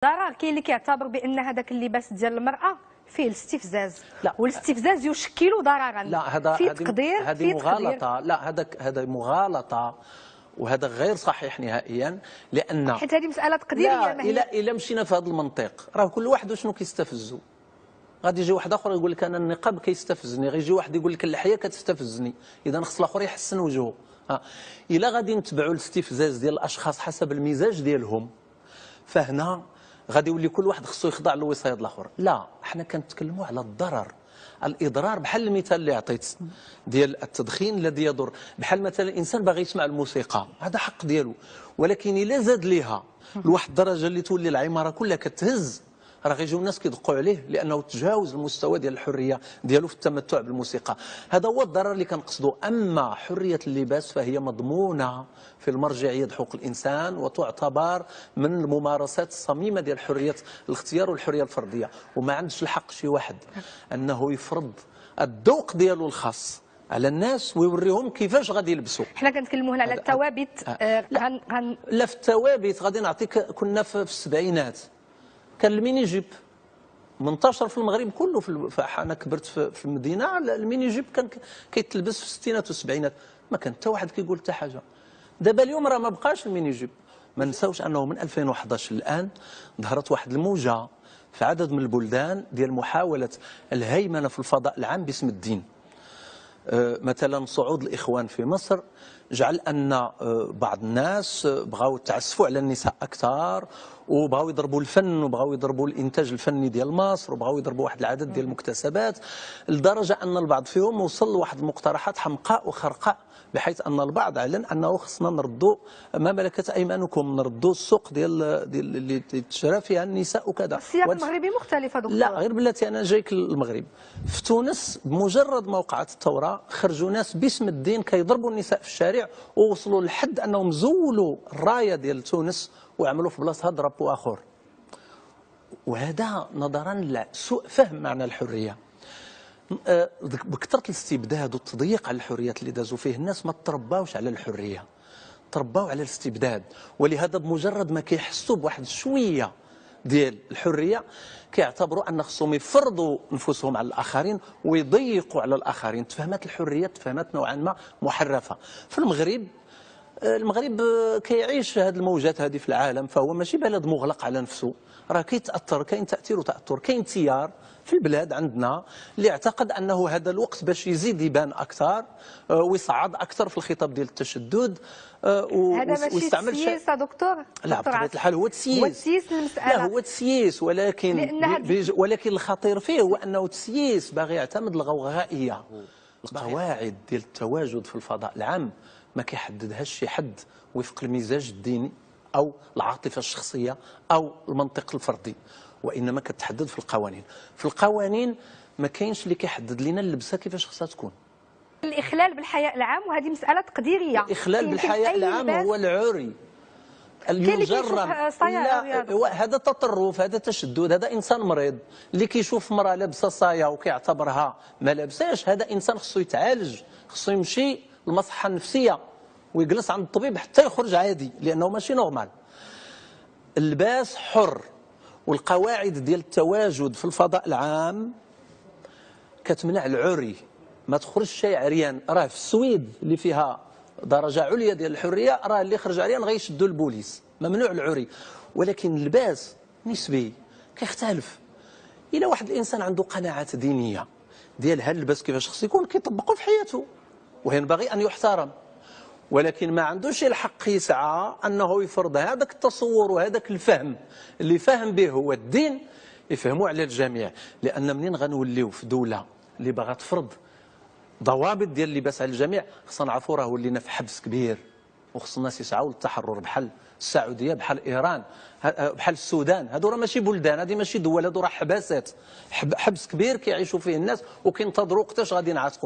ضرر. كاين اللي كيعتبر بان هذاك اللباس ديال المراه فيه الاستفزاز، لا، والاستفزاز يشكل ضررا. لا هذا في تقدير، هذه مغالطه. لا، هذا مغالطه وهذا غير صحيح نهائيا، لان حيت هذه مساله تقديريه. لا الا مشينا في هذا المنطق راه كل واحد وشنو كيستفزو. غادي يجي واحد اخر يقول لك انا النقاب كيستفزني، غيجي واحد يقول لك اللحيه كتستفزني، اذا خص الاخر يحسن وجهه. الا غادي نتبعوا الاستفزاز ديال الاشخاص حسب المزاج ديالهم، فهنا غادي يولي كل واحد خصو يخضع للوصايه الاخر. لا، حنا كنتكلموا على الضرر، الاضرار، بحال المثال اللي عطيت ديال التدخين الذي يضر. بحال مثلا الانسان باغي يسمع الموسيقى، هذا حق ديالو، ولكن الا زاد ليها لواحد الدرجه اللي تولي العماره كلها كتهز، راه غيجيو الناس كيدقوا عليه لانه تجاوز المستوى ديال الحريه ديالو في التمتع بالموسيقى. هذا هو الضرر اللي كنقصدو. اما حريه اللباس فهي مضمونه في المرجعيه ديال حقوق الانسان، وتعتبر من الممارسات الصميمه ديال حريه الاختيار والحريه الفرديه، وما عندش الحق شي واحد انه يفرض الذوق ديالو الخاص على الناس ويوريهم كيفاش غادي يلبسوا. حنا كنتكلموا هنا على الثوابت. لا، في الثوابت غادي نعطيك. كنا في السبعينات كان الميني جيب منتشر في المغرب كله. انا كبرت في المدينه، الميني جيب كان كيتلبس في الستينات والسبعينات، ما كان حتى واحد كيقول حتى حاجه. دابا اليوم راه ما بقاش الميني جيب. ما نساوش انه من 2011 الان ظهرت واحد الموجه في عدد من البلدان ديال محاوله الهيمنه في الفضاء العام باسم الدين. مثلا صعود الاخوان في مصر جعل ان بعض الناس بغاو يتعسفوا على النساء اكثر، وبغاو يضربوا الفن، وبغاو يضربوا الانتاج الفني ديال مصر، وبغاو يضربوا واحد العدد ديال المكتسبات، لدرجه ان البعض فيهم وصل لواحد المقترحات حمقاء وخرقاء، بحيث ان البعض اعلن انه خصنا نردوا ما ملكت ايمانكم، نردوا السوق ديال اللي تشرى فيها النساء وكذا. السياق المغربي مختلف دكتور. لا، غير بلاتي انا جايك للمغرب. في تونس بمجرد ما وقعت الثوره خرجوا ناس باسم الدين كيضربوا النساء في الشارع، ووصلوا لحد انهم زولوا الرايه ديال تونس وعملوا في بلاصتها درابو اخر. وهذا نظرا لسوء فهم معنى الحريه. بكثره الاستبداد والتضييق على الحريات اللي دازوا فيه الناس ما ترباوش على الحريه، ترباو على الاستبداد. ولهذا بمجرد ما كيحسوا بواحد شويه ديال الحريه كيعتبروا ان خصهم يفرضوا نفوسهم على الاخرين ويضيقوا على الاخرين. تفهمات الحريه تفهمات نوعا ما محرفه. في المغرب كيعيش هذه الموجات هذه في العالم، فهو ماشي بلد مغلق على نفسه، راه كيتاثر، كاين تاثير وتاثر. كاين تيار في البلاد عندنا اللي اعتقد انه هذا الوقت باش يزيد يبان اكثر ويصعد اكثر في الخطاب ديال التشدد. هذا ماشي تسييس دكتور. لا، بطبيعه الحال هو تسييس. هو تسييس المساله. لا، هو تسييس، ولكن الخطير فيه هو انه تسييس باغي يعتمد الغوغائيه. القواعد ديال التواجد في الفضاء العام ما كيحددهاش شي حد وفق المزاج الديني او العاطفه الشخصيه او المنطق الفردي، وانما كتحدد في القوانين. في القوانين ما كاينش اللي كيحدد لنا اللبسه كيفاش خصها تكون. الاخلال بالحياء العام، وهذه مساله تقديريه. الاخلال بالحياء العام هو العري المجرم. لا، هذا تطرف، هذا تشدد، هذا انسان مريض اللي كيشوف مراه لابسه صايه وكيعتبرها ما لابساش. هذا انسان خصو يتعالج، خصو يمشي للمصحه النفسيه ويجلس عند الطبيب حتى يخرج عادي، لانه ماشي نورمال. اللباس حر، والقواعد ديال التواجد في الفضاء العام كتمنع العري. ما تخرجش شي عريان. راه في السويد اللي فيها درجه عليا ديال الحريه راه اللي خرج عريان غيشدوا البوليس، ممنوع العري. ولكن اللباس نسبي كيختلف. الى واحد الانسان عنده قناعات دينيه ديال هل اللباس كيفاش خصو يكون كيطبقوا في حياته وينبغي ان يحترم، ولكن ما عندوش الحق يسعى انه يفرض هذاك التصور وهذاك الفهم اللي فاهم به هو الدين يفهموا على الجميع. لان منين غنوليو في دوله اللي باغا تفرض ضوابط ديال اللباس على الجميع، خصنا نعرفوا راه ولينا في حبس كبير، وخص الناس يسعوا للتحرر بحال السعوديه، بحال ايران، بحال السودان. هادو راه ماشي بلدان، هذه ماشي دول، هادو راه حباسات، حبس كبير كيعيشوا فيه الناس وكينتظروا وقتاش غادي ينعتقوا.